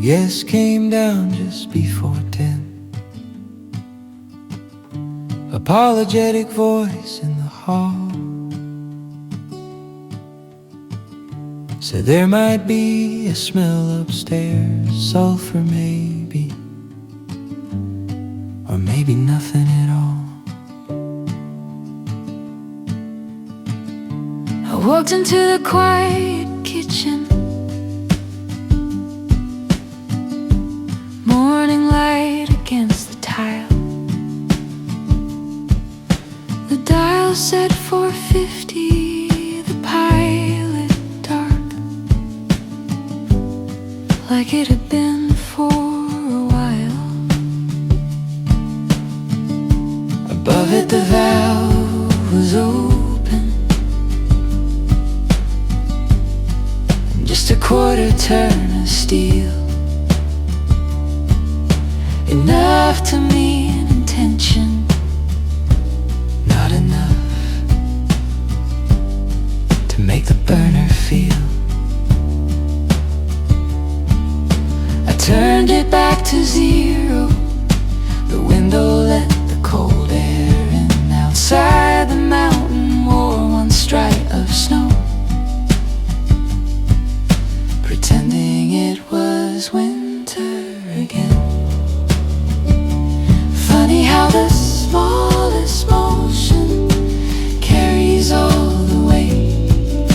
guest came down just before 10. Apologetic voice in the hall said there might be a smell upstairs, sulfur maybe, or maybe nothing at all. I walked into the quiet kitchen, morning light against the tile. The dial said 450, the pilot dark, like it had been for a while. Above it the valve was open, and just a quarter turn of steel, enough to mean intention, not enough to make the burner feel. I turned it back to zero, the window let the cold air in. Outside the mountain wore one stripe of snow, pretending it was winter again. Funny how the smallest motion carries all the weight,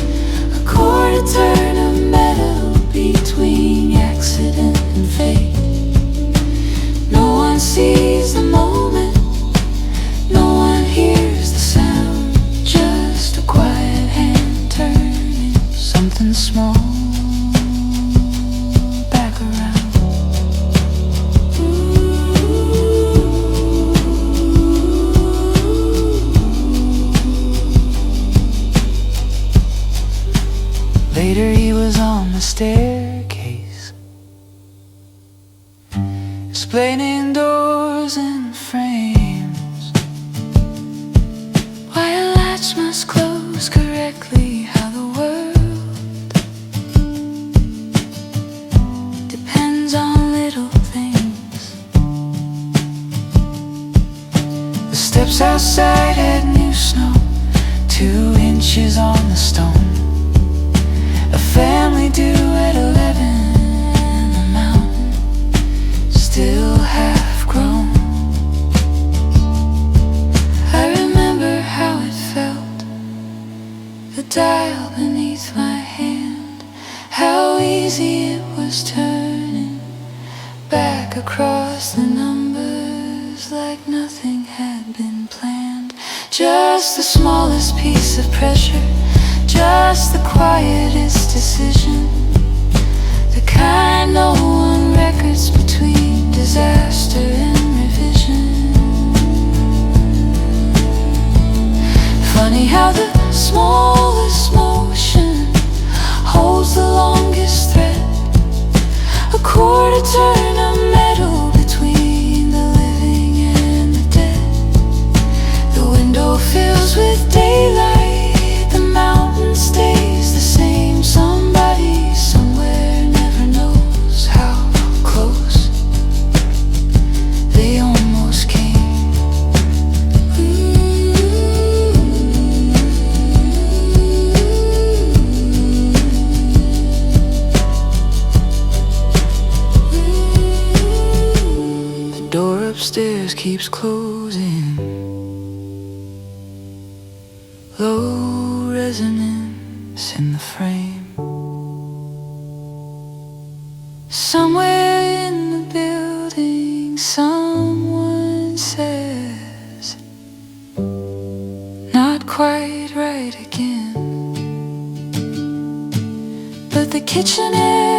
a quarter turn of metal between accident and fate. No one sees the moment, no one hears the sound, just a quiet hand turning something small back around. Later he was on the staircase, explaining doors and frames, Why a latch must close correctly, how the world depends on little things. the steps outside had new snow, 2 inches on the stone. A family due at 11, and the mountain still half grown. I remember how it felt, the dial beneath my hand, how easy it was turning back across the numbers like nothing had been planned. Just the smallest piece of pressure, just the quietest decision, the kind no one records between disaster and revision. Funny how the smallest motion holds the longest thread, a quarter turn of metal between the living and the dead. The window fills with daylight, the mountain stays the same. Somebody somewhere never knows how close they almost came. The door upstairs keeps closing, low resonance in the frame. Somewhere in the building someone says, not quite right again. But the kitchen air